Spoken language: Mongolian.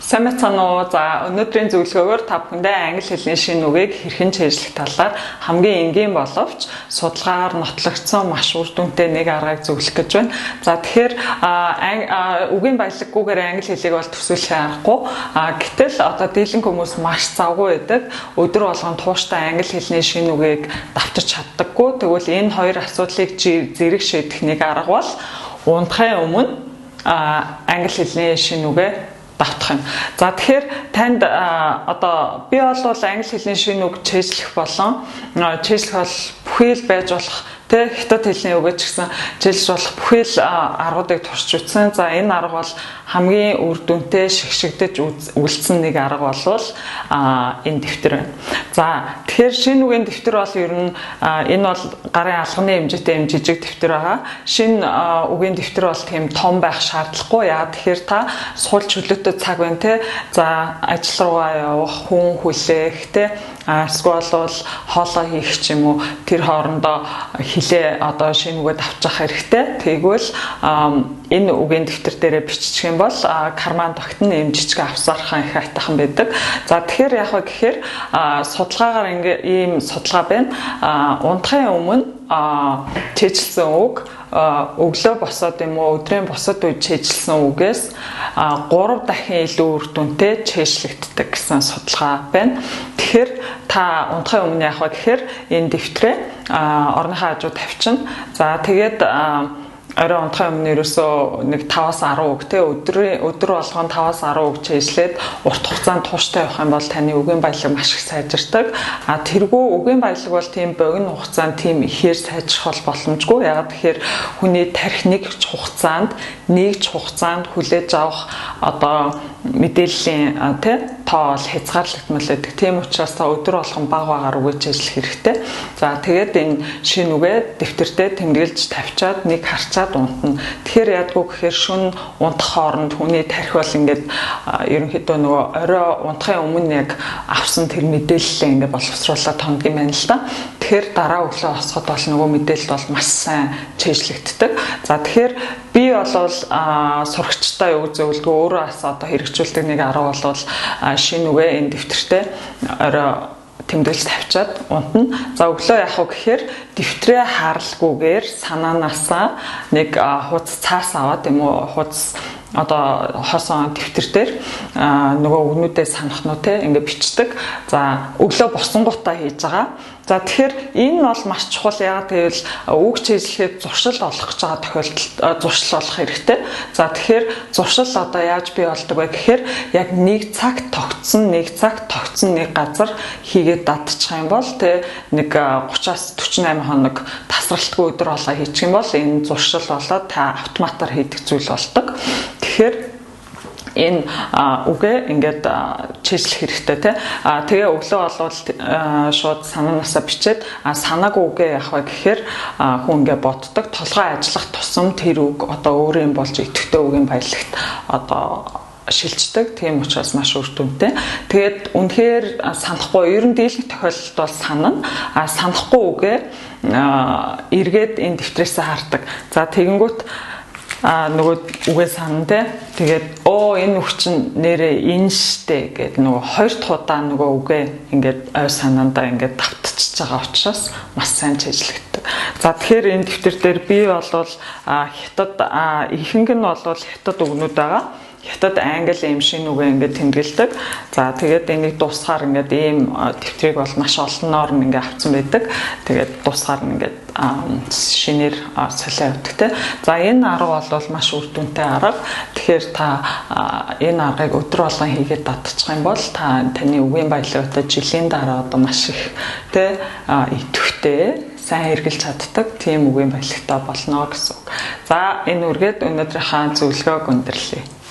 Сайн байна уу? За өнөөдрийн зөвлөгөөгөөр та бүхэндээ англи хэлний шинэ үгийг хэрхэн чийжлэх талаар хамгийн энгийн боловч судалгаагаар нотлогдсон маш үр дүнтэй нэг аргыг зөвлөх гэж байна. За тэгэхээр үгийн баялаггүйгээр англи хэлийг бол төсөөлөх аргагүй. Гэтэл одоо дийлэнх хүмүүс маш завгүй байдаг. Өдөр болгон тууштай англи хэлний шинэ үгийг давтарч чаддаггүй. Тэгвэл энэ хоёр асуудлыг зэрэг шийдэх нэг арга бол унтахын өмнө англи хэлний шинэ үгээ давтах юм. За тэгэхээр танд одоо би бол англи хэлний шинэ үг чийжлэх болон чийжлэх бол бүхий л байж болох тэ хятад хэлний үгээ ч гэсэн чийжлэх болох бүхий л аргуудыг турш үзсэн. За энэ арга бол хамгийн үр дүнтэй шигшигдэж үлдсэн нэг арга болвол энэ дэвтэр байна. За тэгэхээр шинэ үгийн дэвтэр бол ер нь энэ бол гарын алганы хэмжээтэй юм жижиг дэвтэр байгаа. Шинэ үгийн дэвтэр бол тийм том байх шаардлагагүй. Яа тэгэхээр та сул чөлөөтэй цаг байна те. За ажил руугаа явах, хүн хүлээх те. Эсвэл бол хоолоо хийх ч юм уу тэр хоорондоо хилээ одоо шинэ үгээд авчих хэрэгтэй. Тэгвэл энэ үгийн дэвтэр дээрээ биччих юм бол карман тогтно юм жижиг авсаархан их айтайхан байдаг. За тэгэхээр яг гэхээр судалгаагаар ийм судалгаа байна. Унтахын өмнө чийжилсэн үг өглөө босоод юм уу өдрийн босод үед чийжилсэн үгээс 3 дахин илүү үр дүнтэй чийжлэгддэг гэсэн судалгаа байна. Тэгэхээр та унтахын өмнө яах вэ гэхээр энэ дэвтрээ орныхоо хажуу тавьчихна. За тэгээд орой унтахын өмнө ерөөсөө нэг 5-аас 10 үг те өдөр болгон 5-аас 10 үг чийжлээд урт хугацаанд тууштай явах юм бол таны үгийн баялаг маш их сайжирдаг. Тэргүй үгийн баялаг бол тийм богино хугацаанд тийм ихээр сайжрах боломжгүй. Ягаад тэгэхээр хүний тарих нэг хугацаанд хүлээж авах одоо мэдээллийн те тоо бол хязгаарлагдмал байдаг. Тийм учраас та өдөр болгон баг багаар үгээ чийжлэх хэрэгтэй. За тэгээд энэ шинэ үгээ дэвтэртээ тэмдэглэж тавьчаад нэг харчаад унтна. Тэгэхээр яадгүй гэхээр шөнө унтах хооронд хүний тарих бол ингээд ерөнхийдөө нөгөө орой унтахын өмнө яг авсан тэр мэдээллээ ингээд боловсруулаад тоног юм байна л да. Тэгэхээр дараа өглөө босоход бол нөгөө мэдээлэл бол маш сайн чийжлэгддэг. За тэгэхээр би бол сурагчтай үг зөвлөдгөө өөрөө бас одоо хэрэгжүүлдэг нэг арга бол шинэ үгээ энэ дэвтэртээ орой тэмдэглэж тавьчаад унтна. За өглөө яах вэ гэхээр дэвтрээ харалгүйгээр санаанаасаа нэг хуудас цаас аваад юм уу хуудас одоо хоосон дэвтэр дээр нөгөө үгнүүдээ санахнуу те ингээд бичдэг. За өглөө босонгуудаа хийж байгаа. За тэгэхээр энэ бол маш чухал. Яагаад гэвэл үг чийжлэхэд зуршил олох гэж байгаа тохиолдолд зуршил олох хэрэгтэй. За тэгэхээр зуршил одоо яаж бий болдог вэ гэхээр яг нэг цагт тогтсон нэг газар хийгээд дадчих юм бол те нэг 30-аас 48 хоног тасралтгүй өдөр болгоо хийчих юм бол энэ зуршил болоод та автоматар хийдэг зүйл болдог. Тэгэхээр энэ үгээ ингээд чийжлэх хэрэгтэй те. Тэгээ өглөө болвол шууд санаанаасаа бичээд санаагүй үгээ яах вэ гэхээр хүн ингээд боддог толгой ажиллах тусам тэр үг одоо өөрийн болж идэвхтэй үгийн баялагт одоо шилждэг. Тийм учраас маш үр дүнтэй. Тэгээд үнэхээр санахгүй ер нь дийлэнх тохиолдолд бол санахгүй үгээ эргээд энэ дэвтрээсээ хардаг. За тэгэнгүүт нөгөө үгээ санана те. Тэгээд энэ үг чинь нэрээ энэ штэ гэдэг нөгөө хоёр дахь удаа нөгөө үгээ ингээд ой санаандаа ингээд давтчихж байгаа учраас маш сайн чийжлэгддэг. За тэгэхээр энэ дэвтэр дээр би бол хятад ихэнх нь бол хятад үгнүүд байгаа. Хятад англи ийм шинэ үгээ ингээд тэмдэглэдэг. За тэгээд энийг дуусгаар ингээд ийм дэвтрийг бол маш олноор ингээд авсан байдаг. Тэгээд дуусгаар нь ингээд шинээр солио явдаг те. За энэ арга бол маш үр дүнтэй арга. Тэгэхээр та энэ аргыг өдөр болгон хийгээд дадчих юм бол таны үгийн баялагтай жилийн дараа одоо маш их те идэвхтэй сайн хэрэгжилж чаддаг тийм үгийн баялагтай болно гэсэн үг. За энэ үргээд өнөөдрийнхээ зөвлөгөөг өндөрлөе.